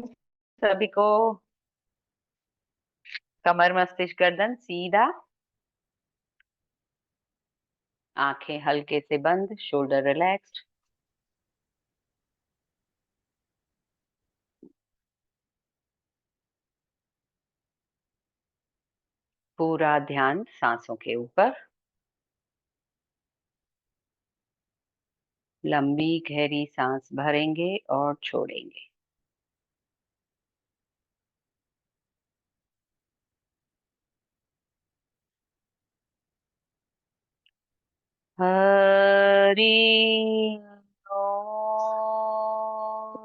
सभी को कमर मस्तिष्क गर्दन सीधा, आंखें हल्के से बंद, शोल्डर रिलैक्स्ड। पूरा ध्यान सांसों के ऊपर। लंबी गहरी सांस भरेंगे और छोड़ेंगे। हरि ओम।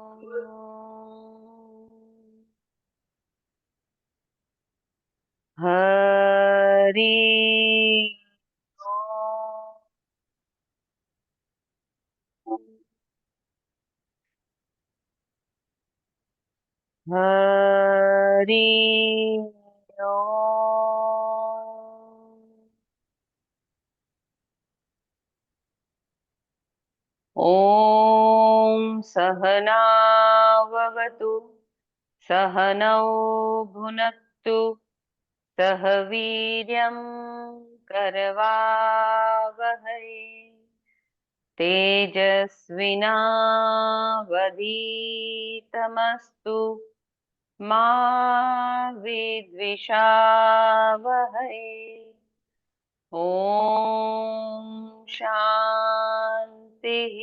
हरि ओम। हरि ओम। ॐ सहनाववतु सहनौ भुनक्तु सह वीर्यं करवावहै तेजस्विनावधीतमस्तु मा विद्विषावहै। ॐ शान्तिः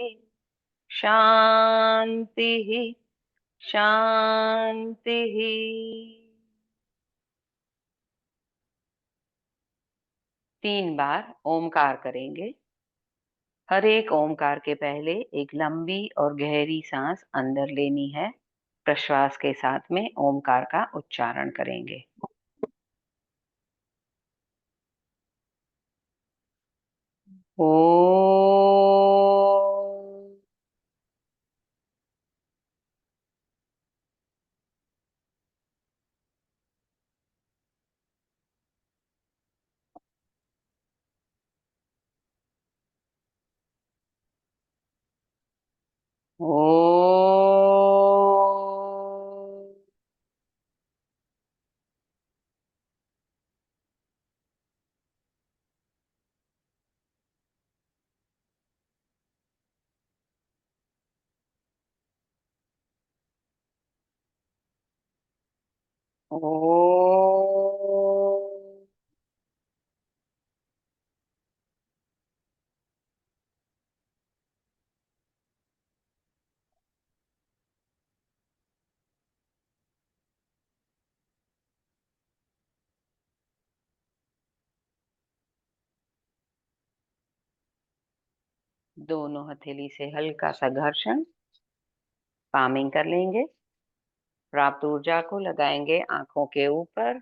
शान्तिः शान्तिः। 3 बार ओमकार करेंगे। हर एक ओमकार के पहले एक लंबी और गहरी सांस अंदर लेनी है। प्रश्वास के साथ में ओमकार का उच्चारण करेंगे। ओ। ओ। ओ। दोनों हथेली से हल्का सा घर्षण, पामिंग कर लेंगे। प्राप्त ऊर्जा को लगाएंगे आंखों के ऊपर।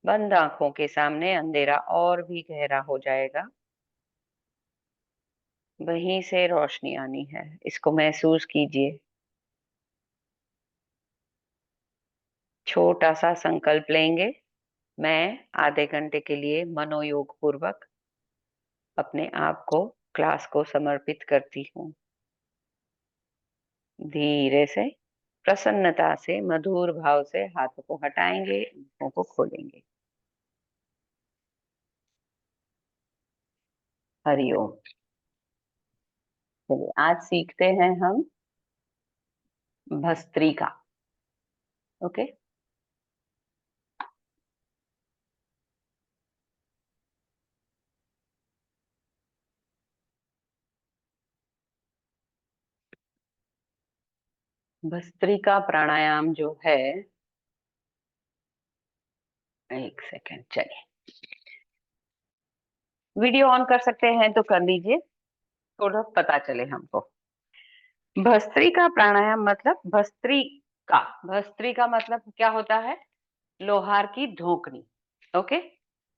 बंद आंखों के सामने अंधेरा और भी गहरा हो जाएगा। वहीं से रोशनी आनी है, इसको महसूस कीजिए। छोटा सा संकल्प लेंगे। मैं आधे घंटे के लिए मनोयोग पूर्वक अपने आप को क्लास को समर्पित करती हूँ। धीरे से, प्रसन्नता से, मधुर भाव से हाथों को हटाएंगे, आंखों को खोलेंगे। हरिओम। चलिए आज सीखते हैं हम भस्त्रिका। ओके। भस्त्रिका प्राणायाम जो है, एक सेकेंड, चलिए वीडियो ऑन कर सकते हैं तो कर लीजिए, थोड़ा पता चले हमको। भस्त्रिका प्राणायाम मतलब भस्त्रिका। भस्त्रिका मतलब क्या होता है? लोहार की धोकनी। ओके।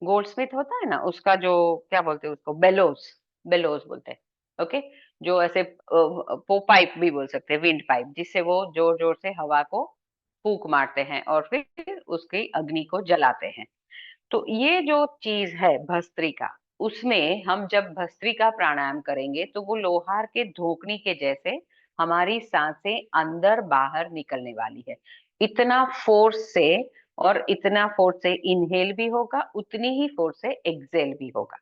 गोल्डस्मिथ होता है ना, उसका जो क्या बोलते हैं उसको, बेलोस। बेलोस बोलते हैं। ओके। जो ऐसे पो पाइप भी बोल सकते हैं, विंड पाइप, जिससे वो जोर जोर से हवा को फूंक मारते हैं और फिर उसकी अग्नि को जलाते हैं। तो ये जो चीज है भस्त्रिका, उसमें हम जब भस्त्रिका प्राणायाम करेंगे तो वो लोहार के धोकनी के जैसे हमारी सांसें अंदर बाहर निकलने वाली है। इतना फोर्स से, और इतना फोर्स से इनहेल भी होगा, उतनी ही फोर्स से एक्सहेल भी होगा,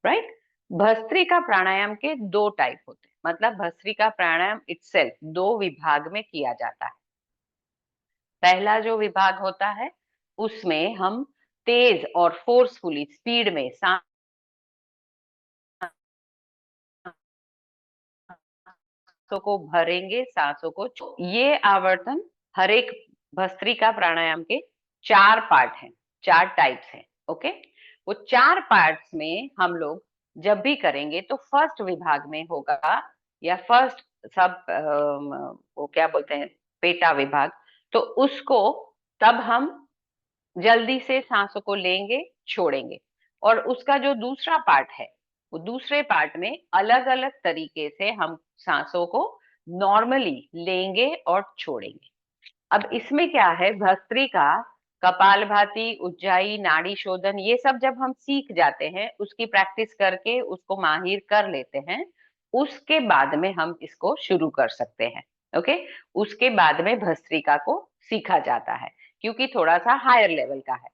राइट। भस्त्रिका प्राणायाम के दो टाइप होते हैं, मतलब भस्त्रिका प्राणायाम इटसेल्फ दो विभाग में किया जाता है। पहला जो विभाग होता है उसमें हम तेज और फोर्सफुली स्पीड में सांसों को भरेंगे, सांसों को ये आवर्तन हर एक भस्त्रिका प्राणायाम के चार पार्ट हैं, चार टाइप्स हैं। ओके, वो चार पार्ट्स में हम लोग जब भी करेंगे तो फर्स्ट विभाग में होगा, या फर्स्ट सब वो क्या बोलते हैं, पेटा विभाग, तो उसको तब हम जल्दी से सांसों को लेंगे, छोड़ेंगे। और उसका जो दूसरा पार्ट है, वो दूसरे पार्ट में अलग अलग तरीके से हम सांसों को नॉर्मली लेंगे और छोड़ेंगे। अब इसमें क्या है, भस्त्रिका, कपालभाति, उज्जाई, नाड़ी शोधन, ये सब जब हम सीख जाते हैं, उसकी प्रैक्टिस करके उसको माहिर कर लेते हैं, उसके बाद में हम इसको शुरू कर सकते हैं। ओके, उसके बाद में भस्त्रिका को सीखा जाता है, क्योंकि थोड़ा सा हायर लेवल का है।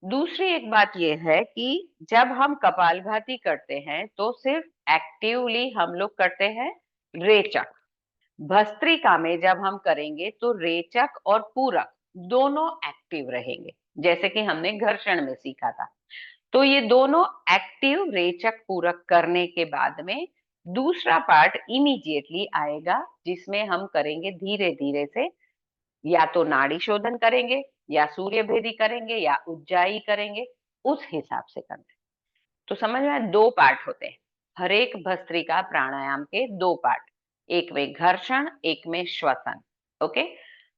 दूसरी एक बात यह है कि जब हम कपालभाति करते हैं तो सिर्फ एक्टिवली हम लोग करते हैं रेचक। भस्त्रिका में जब हम करेंगे तो रेचक और पूरक दोनों एक्टिव रहेंगे, जैसे कि हमने घर्षण में सीखा था। तो ये दोनों एक्टिव रेचक पूरक करने के बाद में दूसरा पार्ट इमीडिएटली आएगा, जिसमें हम करेंगे धीरे धीरे से, या तो नाड़ी शोधन करेंगे, या सूर्य भेदी करेंगे, या उज्जाई करेंगे, उस हिसाब से करना है। तो समझ में आया? दो पार्ट होते हैं हर एक भस्त्रिका प्राणायाम के, दो पार्ट, एक में घर्षण, एक में श्वसन। ओके,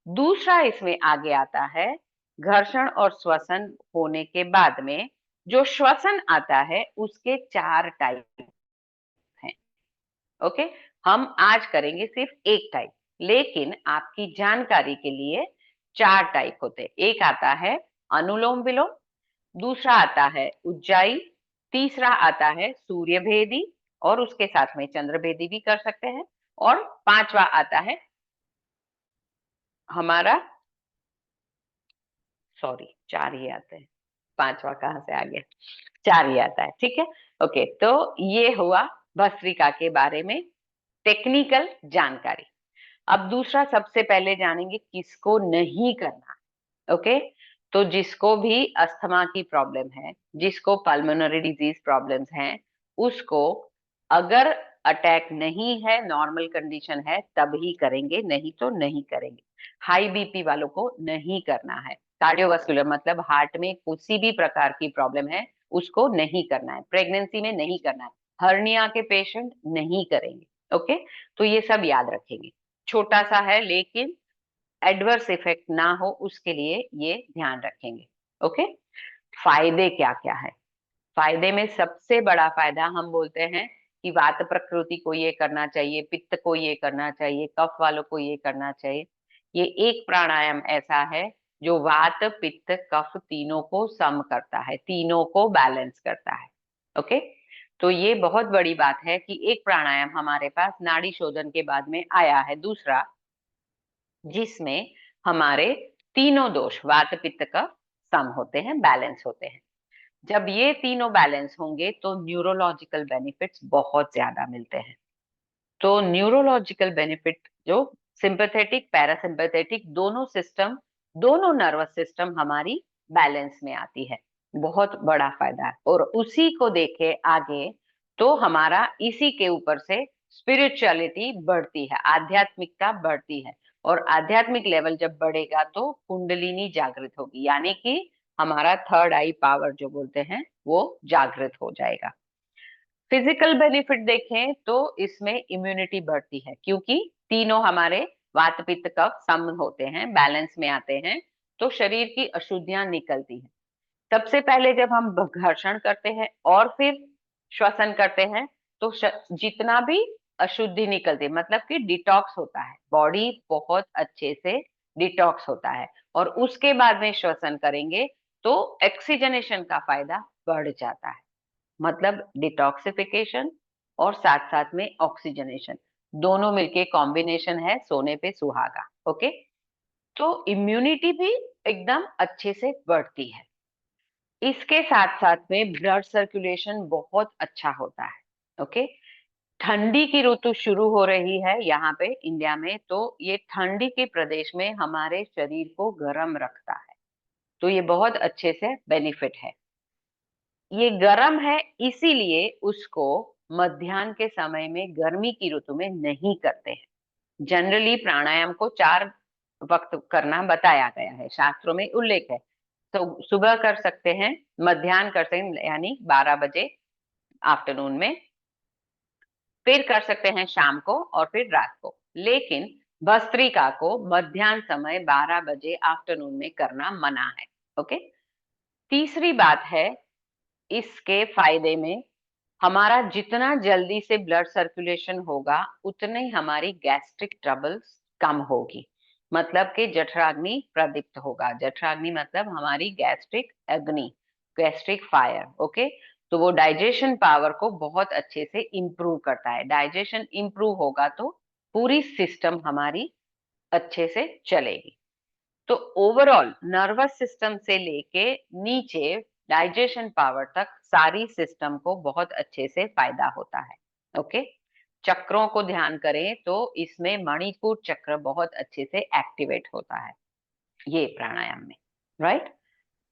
दूसरा इसमें आगे आता है, घर्षण और श्वसन होने के बाद में जो श्वसन आता है उसके चार टाइप हैं। ओके, हम आज करेंगे सिर्फ एक टाइप, लेकिन आपकी जानकारी के लिए चार टाइप होते हैं। एक आता है अनुलोम विलोम, दूसरा आता है उज्जाई, तीसरा आता है सूर्य भेदी, और उसके साथ में चंद्र भेदी भी कर सकते हैं, और पांचवा आता है हमारा, सॉरी चार ही आते हैं, पांचवा कहाँ से आ गया, चार ही आता है, ठीक है। ओके, तो ये हुआ भस्त्रिका के बारे में टेक्निकल जानकारी। अब दूसरा सबसे पहले जानेंगे किसको नहीं करना। ओके, तो जिसको भी अस्थमा की प्रॉब्लम है, जिसको पल्मोनरी डिजीज प्रॉब्लम्स हैं, उसको अगर अटैक नहीं है, नॉर्मल कंडीशन है, तब ही करेंगे, नहीं तो नहीं करेंगे। हाई बीपी वालों को नहीं करना है, कार्डियोवास्कुलर मतलब हार्ट में किसी भी प्रकार की प्रॉब्लम है उसको नहीं करना है, प्रेगनेंसी में नहीं करना है, हर्निया के पेशेंट नहीं करेंगे। ओके, तो ये सब याद रखेंगे, छोटा सा है लेकिन एडवर्स इफेक्ट ना हो उसके लिए ये ध्यान रखेंगे। ओके, फायदे क्या क्या है? फायदे में सबसे बड़ा फायदा हम बोलते हैं कि वात प्रकृति को ये करना चाहिए, पित्त को ये करना चाहिए, कफ वालों को ये करना चाहिए। ये एक प्राणायाम ऐसा है जो वात पित्त कफ तीनों को सम करता है, तीनों को बैलेंस करता है। ओके, तो ये बहुत बड़ी बात है कि एक प्राणायाम हमारे पास नाड़ी शोधन के बाद में आया है, दूसरा जिसमें हमारे तीनों दोष वात पित्त का सम होते हैं, बैलेंस होते हैं। जब ये तीनों बैलेंस होंगे तो न्यूरोलॉजिकल बेनिफिट्स बहुत ज्यादा मिलते हैं। तो न्यूरोलॉजिकल बेनिफिट जो सिंपैथेटिक पैरासिम्पैथेटिक दोनों सिस्टम, दोनों नर्वस सिस्टम हमारी बैलेंस में आती है, बहुत बड़ा फायदा है। और उसी को देखे आगे तो हमारा इसी के ऊपर से स्पिरिचुअलिटी बढ़ती है, आध्यात्मिकता बढ़ती है, और आध्यात्मिक लेवल जब बढ़ेगा तो कुंडलिनी जागृत होगी, यानी कि हमारा थर्ड आई पावर जो बोलते हैं वो जागृत हो जाएगा। फिजिकल बेनिफिट देखें तो इसमें इम्यूनिटी बढ़ती है, क्योंकि तीनों हमारे वात पित्त कफ सम होते हैं, बैलेंस में आते हैं, तो शरीर की अशुद्धियां निकलती हैं। सबसे पहले जब हम घर्षण करते हैं और फिर श्वसन करते हैं तो जितना भी अशुद्धि निकलती है, मतलब कि डिटॉक्स होता है, बॉडी बहुत अच्छे से डिटॉक्स होता है, और उसके बाद में श्वसन करेंगे तो ऑक्सीजनेशन का फायदा बढ़ जाता है, मतलब डिटॉक्सिफिकेशन और साथ साथ में ऑक्सीजनेशन, दोनों मिलके कॉम्बिनेशन है सोने पे सुहागा। ओके, तो इम्यूनिटी भी एकदम अच्छे से बढ़ती है। इसके साथ साथ में ब्लड सर्कुलेशन बहुत अच्छा होता है। ओके, ठंडी की ऋतु शुरू हो रही है यहाँ पे इंडिया में, तो ये ठंडी के प्रदेश में हमारे शरीर को गर्म रखता है, तो ये बहुत अच्छे से बेनिफिट है। ये गर्म है इसीलिए उसको मध्याह्न के समय में गर्मी की ऋतु में नहीं करते हैं। जनरली प्राणायाम को 4 वक्त करना बताया गया है, शास्त्रों में उल्लेख है। तो सुबह कर सकते हैं, मध्याह्न कर सकते हैं यानी 12 बजे आफ्टरनून में, फिर कर सकते हैं शाम को और फिर रात को। लेकिन भस्त्रिका को मध्याह्न समय 12 बजे आफ्टरनून में करना मना है। ओके, तीसरी बात है इसके फायदे में, हमारा जितना जल्दी से ब्लड सर्कुलेशन होगा उतने ही हमारी गैस्ट्रिक ट्रबल्स कम होगी। मतलब कि जठराग्नि प्रदीप्त होगा। जठराग्नि मतलब हमारी गैस्ट्रिक अग्नि, गैस्ट्रिक फायर। ओके, तो वो डाइजेशन पावर को बहुत अच्छे से इंप्रूव करता है। डाइजेशन इंप्रूव होगा तो पूरी सिस्टम हमारी अच्छे से चलेगी। तो ओवरऑल नर्वस सिस्टम से लेके नीचे डाइजेशन पावर तक सारी सिस्टम को बहुत अच्छे से फायदा होता है। ओके, चक्रों को ध्यान करें तो इसमें मणिपुर चक्र बहुत अच्छे से एक्टिवेट होता है ये प्राणायाम में, राइट।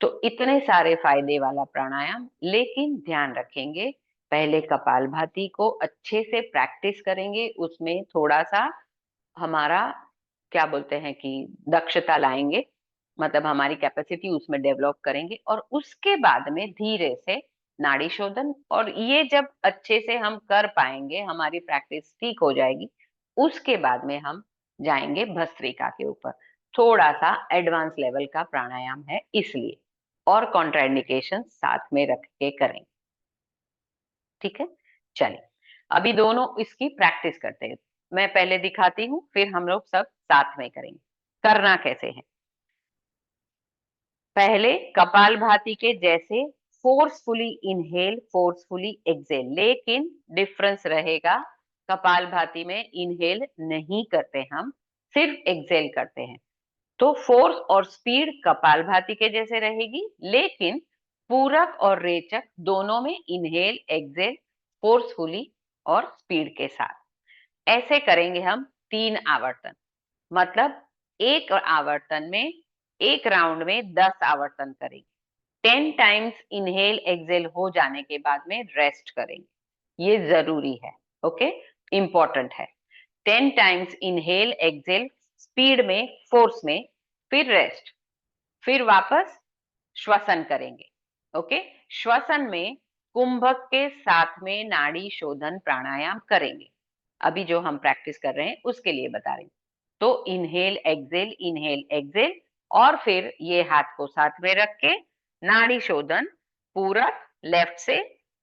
तो इतने सारे फायदे वाला प्राणायाम, लेकिन ध्यान रखेंगे पहले कपालभाति को अच्छे से प्रैक्टिस करेंगे, उसमें थोड़ा सा हमारा क्या बोलते हैं कि दक्षता लाएंगे, मतलब हमारी कैपेसिटी उसमें डेवलप करेंगे, और उसके बाद में धीरे से नाड़ी शोधन, और ये जब अच्छे से हम कर पाएंगे, हमारी प्रैक्टिस ठीक हो जाएगी, उसके बाद में हम जाएंगे भस्त्रिका के ऊपर। थोड़ा सा एडवांस लेवल का प्राणायाम है इसलिए, और कॉन्ट्राइंडिकेशन साथ में रख के करेंगे। ठीक है, चलिए अभी दोनों इसकी प्रैक्टिस करते हैं। मैं पहले दिखाती हूँ, फिर हम लोग सब साथ में करेंगे। करना कैसे है, पहले कपालभाति के जैसे फोर्सफुली इनहेल, फोर्सफुली एक्सेल, लेकिन डिफरेंस रहेगा। कपालभाति में इनहेल नहीं करते हम, सिर्फ एक्सेल करते हैं। तो फोर्स और स्पीड कपालभाति के जैसे रहेगी, लेकिन पूरक और रेचक दोनों में इनहेल एक्सेल फोर्सफुली और स्पीड के साथ। ऐसे करेंगे हम 3 आवर्तन, मतलब एक आवर्तन में, एक राउंड में 10 आवर्तन करेंगे। 10 टाइम्स इनहेल एक्सेल हो जाने के बाद में रेस्ट करेंगे, ये जरूरी है। ओके, इंपॉर्टेंट है। 10 टाइम्स इनहेल एक्सेल स्पीड में, फोर्स में, फिर रेस्ट, फिर वापस श्वसन करेंगे। ओके, श्वसन में कुंभक के साथ में नाड़ी शोधन प्राणायाम करेंगे। अभी जो हम प्रैक्टिस कर रहे हैं उसके लिए बता रही हूँ। तो इनहेल एक्सेल, और फिर ये हाथ को साथ में रख के नाड़ी शोधन, पूरक लेफ्ट से,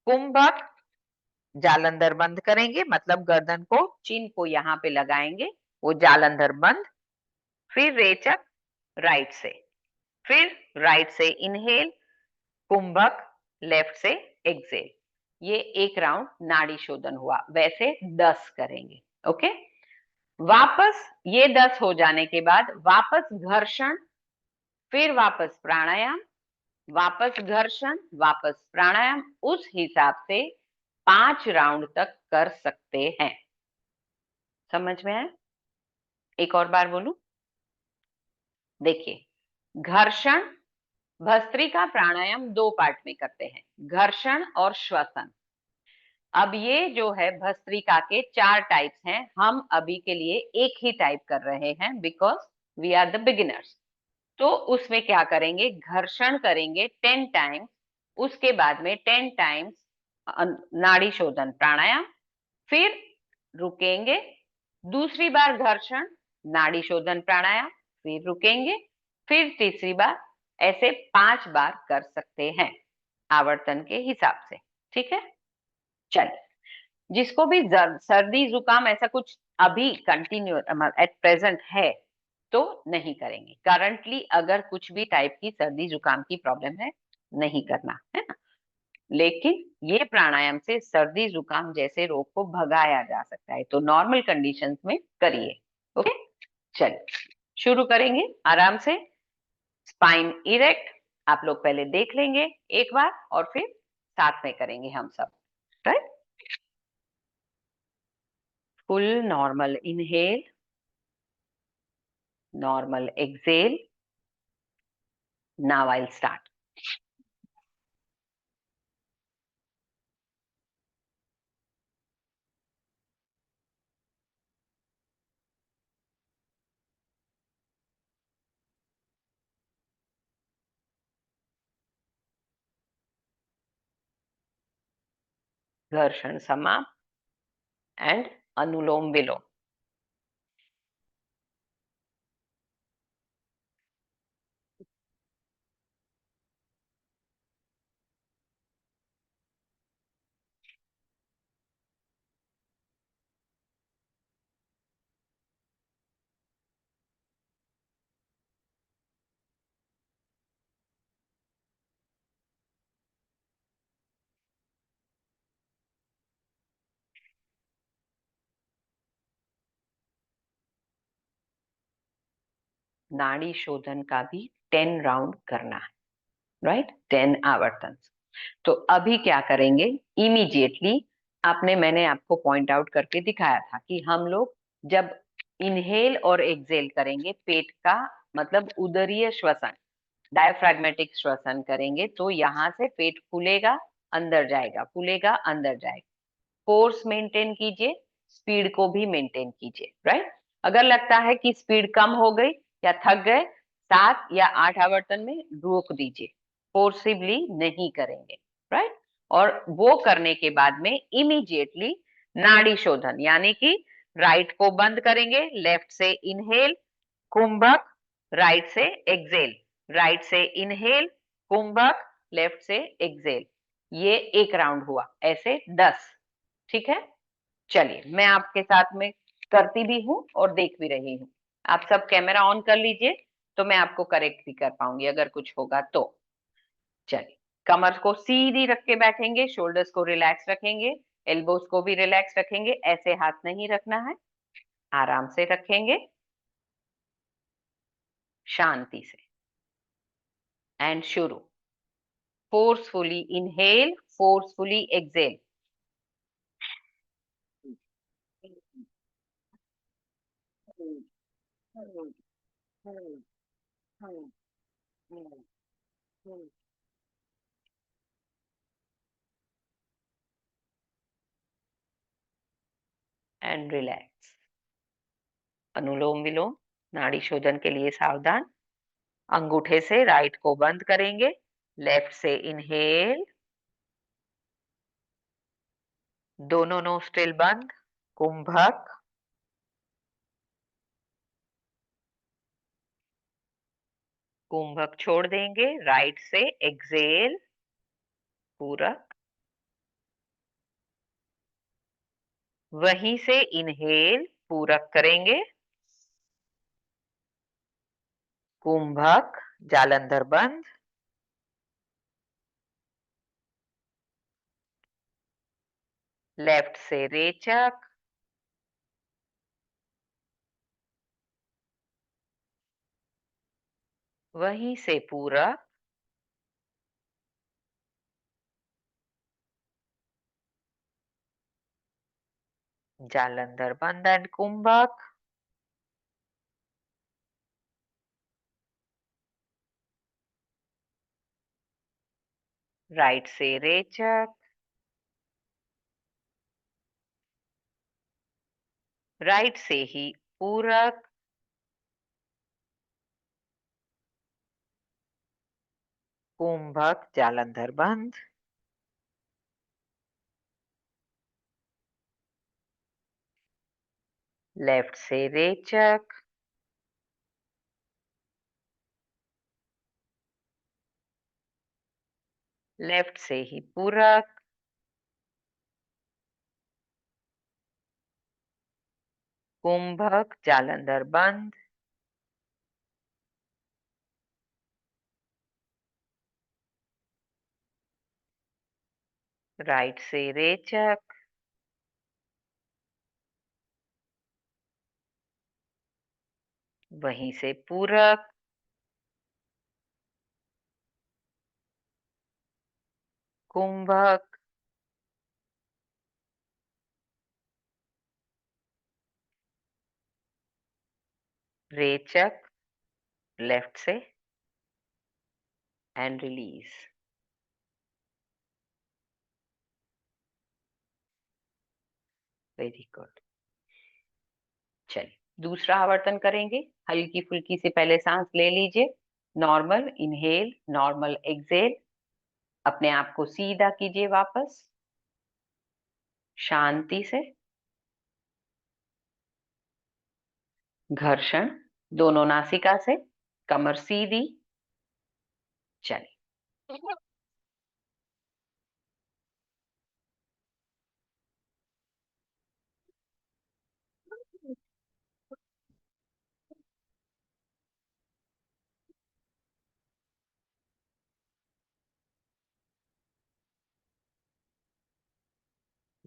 कुंभक जालंधर बंद करेंगे, मतलब गर्दन को, चिन को यहाँ पे लगाएंगे, वो जालंधर बंद, फिर रेचक राइट से, फिर राइट से इनहेल, कुंभक लेफ्ट से एक्सेल। ये एक राउंड नाड़ी शोधन हुआ, वैसे 10 करेंगे। ओके, वापस ये 10 हो जाने के बाद वापस घर्षण, फिर वापस प्राणायाम, वापस घर्षण, वापस प्राणायाम, उस हिसाब से 5 राउंड तक कर सकते हैं। समझ में आया? एक और बार बोलूं, देखिए, घर्षण, भस्त्रिका प्राणायाम 2 पार्ट में करते हैं, घर्षण और श्वसन। अब ये जो है भस्त्रिका के 4 टाइप्स हैं, हम अभी के लिए एक ही टाइप कर रहे हैं, because we are the beginners. तो उसमें क्या करेंगे, घर्षण करेंगे 10 टाइम्स, उसके बाद में 10 टाइम्स नाड़ी शोधन प्राणायाम, फिर रुकेंगे, दूसरी बार घर्षण, नाड़ी शोधन प्राणायाम, फिर रुकेंगे, फिर तीसरी बार, ऐसे 5 बार कर सकते हैं आवर्तन के हिसाब से। ठीक है, चलिए, जिसको भी सर्दी जुकाम ऐसा कुछ अभी कंटिन्यू एट प्रेजेंट है तो नहीं करेंगे। करंटली अगर कुछ भी टाइप की सर्दी जुकाम की प्रॉब्लम है, नहीं करना है ना। लेकिन ये प्राणायाम से सर्दी जुकाम जैसे रोग को भगाया जा सकता है, तो नॉर्मल कंडीशंस में करिए। ओके, चलिए शुरू करेंगे आराम से। स्पाइन इरेक्ट आप लोग पहले देख लेंगे एक बार और फिर साथ में करेंगे हम सब। Right, full normal inhale, normal exhale. Now I start. घर्षण समाप्त एंड अनुलोम विलोम। नाड़ी शोधन का भी 10 राउंड करना है। राइट, 10 आवर्तन। तो अभी क्या करेंगे, इमीडिएटली मैंने आपको पॉइंट आउट करके दिखाया था कि हम लोग जब इनहेल और एक्सेल करेंगे, पेट का मतलब उदरीय श्वसन, डायफ्रैग्मेटिक श्वसन करेंगे, तो यहाँ से पेट फूलेगा, अंदर जाएगा, फूलेगा, अंदर जाएगा। फोर्स मेंटेन कीजिए, स्पीड को भी मेंटेन कीजिए। राइट, अगर लगता है कि स्पीड कम हो गई या थक गए, 7 या 8 आवर्तन में रोक दीजिए, फोर्सिबली नहीं करेंगे। राइट, और वो करने के बाद में इमीडिएटली नाड़ी शोधन, यानी कि राइट को बंद करेंगे, लेफ्ट से इनहेल कुंभक, राइट से एक्सेल, राइट से इनहेल कुंभक, लेफ्ट से एक्सेल। ये एक राउंड हुआ, ऐसे 10। ठीक है, चलिए मैं आपके साथ में करती भी हूँ और देख भी रही हूँ। आप सब कैमरा ऑन कर लीजिए, तो मैं आपको करेक्ट भी कर पाऊंगी अगर कुछ होगा तो। चलिए, कमर को सीधी रख के बैठेंगे, शोल्डर्स को रिलैक्स रखेंगे, एल्बोज को भी रिलैक्स रखेंगे, ऐसे हाथ नहीं रखना है, आराम से रखेंगे, शांति से। एंड शुरू। Forcefully inhale, forcefully exhale. And relax. अनुलोम विलोम, नाड़ी शोधन के लिए सावधान। अंगूठे से राइट को बंद करेंगे, लेफ्ट से इनहेल, दोनों नोस्ट्रिल बंद, कुंभक, कुंभक छोड़ देंगे, राइट से एक्सेल, पूरक, वहीं से इनहेल, पूरक करेंगे, कुंभक, जालंधर बंद, लेफ्ट से रेचक, वहीं से पूरक, जालंधर बंद एंड कुंभक, राइट से रेचक, राइट से ही पूरक, कुंभक, जालंधर बंद, लेफ्ट से रेचक, लेफ्ट से ही पूरक, कुंभक, जालंधर बंद, राइट से रेचक, वहीं से पूरक, कुंभक, रेचक, लेफ्ट से, एंड रिलीज। Very good. चलिए दूसरा आवर्तन करेंगे। हल्की फुल्की से पहले सांस ले लीजिए। Normal inhale, normal exhale. अपने आप को सीधा कीजिए वापस, शांति से। घर्षण, दोनों नासिका से, कमर सीधी। चलिए,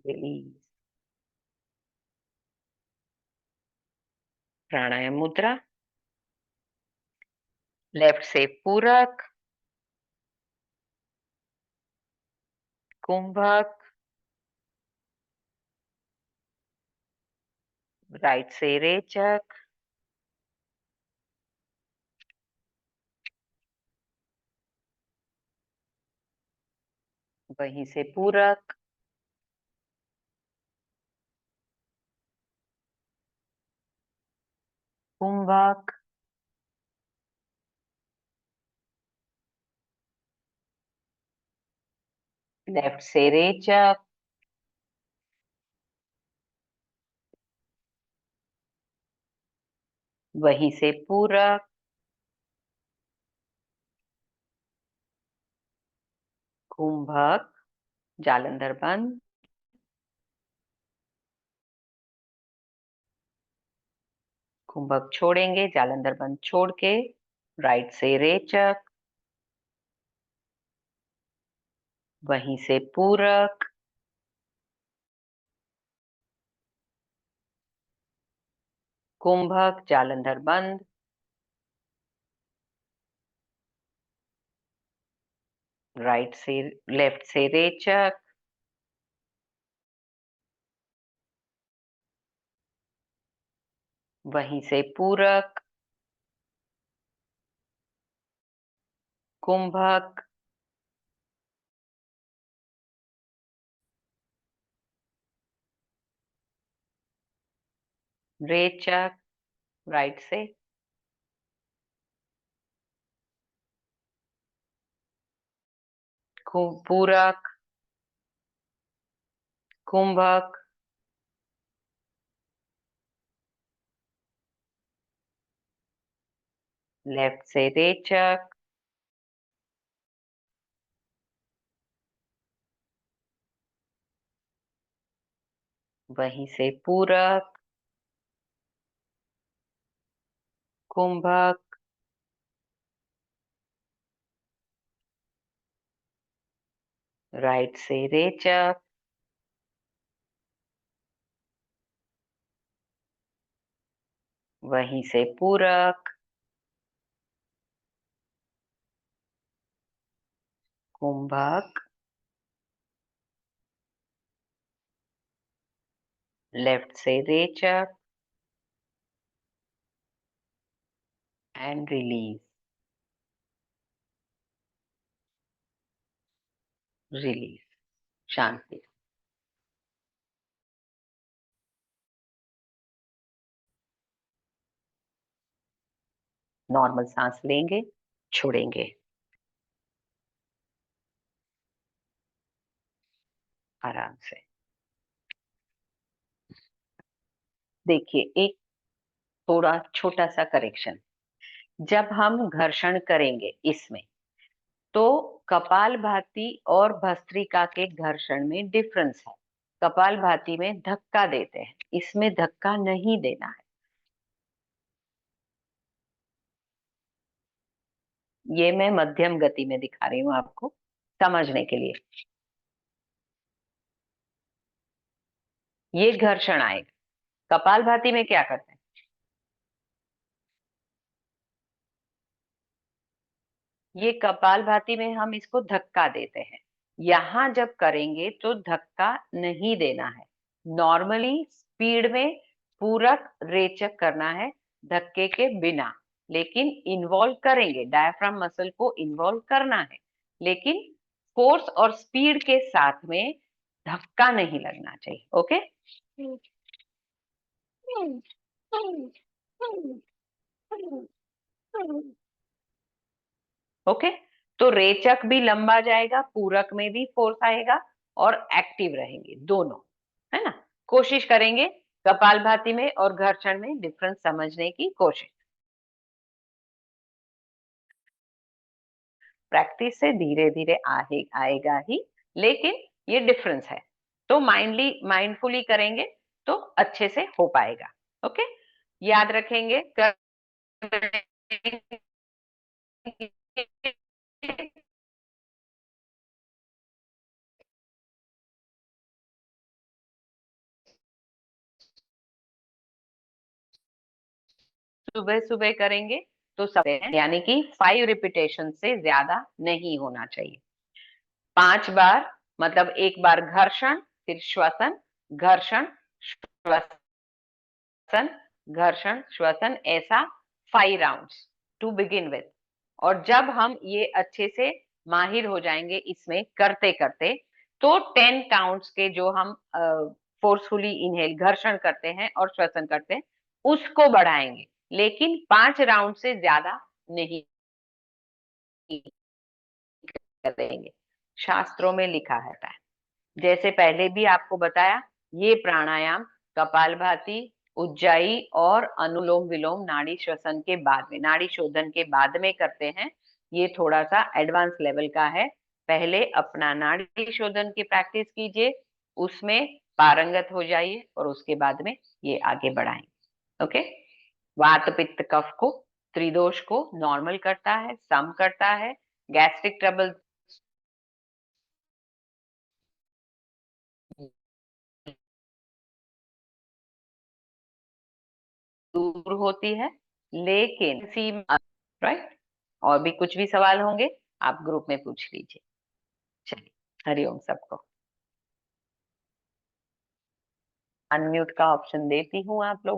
रिलीज। प्राणायाम मुद्रा, लेफ्ट से पूरक, कुंभक, राइट से रेचक, वहीं से पूरक, कुंभक, लेफ्ट से रेचक, वहीं से पूरक, कुंभक, जालंधर बंद, कुंभक छोड़ेंगे, जालंधर बंद छोड़ के, राइट से रेचक, वहीं से पूरक, कुंभक, जालंधर बंद, राइट से, लेफ्ट से रेचक, वहीं से पूरक, कुंभक, रेचक, राइट से, पूरक, कुंभक, लेफ्ट से रेचक, वहीं से पूरक, कुंभक, राइट से रेचक, वहीं से पूरक, कुंभक, लेफ्ट से रेचक, एंड रिलीज। रिलीज, शांति। नॉर्मल सांस लेंगे, छोड़ेंगे आराम से। देखिए, एक थोड़ा छोटा सा करेक्शन। जब हम घर्षण करेंगे इसमें, तो कपालभाति और भस्त्रिका के घर्षण में डिफरेंस है। कपालभाति में धक्का देते हैं, इसमें धक्का नहीं देना है। ये मैं मध्यम गति में दिखा रही हूँ आपको समझने के लिए। ये घर्षण आएगा। कपालभाति में क्या करते हैं, ये कपालभाति में हम इसको धक्का देते हैं। यहां जब करेंगे तो धक्का नहीं देना है, नॉर्मली स्पीड में पूरक रेचक करना है, धक्के के बिना। लेकिन इन्वॉल्व करेंगे, डायफ्राम मसल को इन्वॉल्व करना है, लेकिन फोर्स और स्पीड के साथ में धक्का नहीं लगना चाहिए। Okay, okay. तो रेचक भी लंबा जाएगा, पूरक में भी फोर्स आएगा, और एक्टिव रहेंगे दोनों, है ना। कोशिश करेंगे कपालभाति में और घर्षण में डिफरेंस समझने की कोशिश। प्रैक्टिस से धीरे धीरे आएगा ही, लेकिन ये डिफरेंस है, तो माइंडफुली करेंगे तो अच्छे से हो पाएगा। ओके, याद रखेंगे सुबह सुबह करेंगे तो सब, यानी कि 5 रिपीटेशन से ज्यादा नहीं होना चाहिए। 5 बार, मतलब एक बार घर्षण, फिर श्वसन, घर्षण, श्वसन, घर्षण, श्वसन, ऐसा 5 राउंड्स टू बिगिन विथ। और जब हम ये अच्छे से माहिर हो जाएंगे इसमें करते करते, तो 10 काउंट्स के जो हम फोर्सफुली इनहेल, घर्षण करते हैं और श्वसन करते हैं, उसको बढ़ाएंगे, लेकिन 5 राउंड से ज्यादा नहीं करेंगे। शास्त्रों में लिखा है, जैसे पहले भी आपको बताया, ये प्राणायाम कपालभाति, उज्जाई और अनुलोम विलोम नाड़ी श्वसन के बाद में, नाड़ी शोधन के बाद में करते हैं। ये थोड़ा सा एडवांस लेवल का है। पहले अपना नाड़ी शोधन की प्रैक्टिस कीजिए, उसमें पारंगत हो जाइए, और उसके बाद में ये आगे बढ़ाएंगे। ओके, वात पित्त कफ को, त्रिदोष को नॉर्मल करता है, सम करता है, गैस्ट्रिक ट्रबल दूर होती है, लेकिन सी, राइट। और भी कुछ भी सवाल होंगे आप ग्रुप में पूछ लीजिए। चलिए, हरिओम सबको। अनम्यूट का ऑप्शन देती हूँ आप लोगों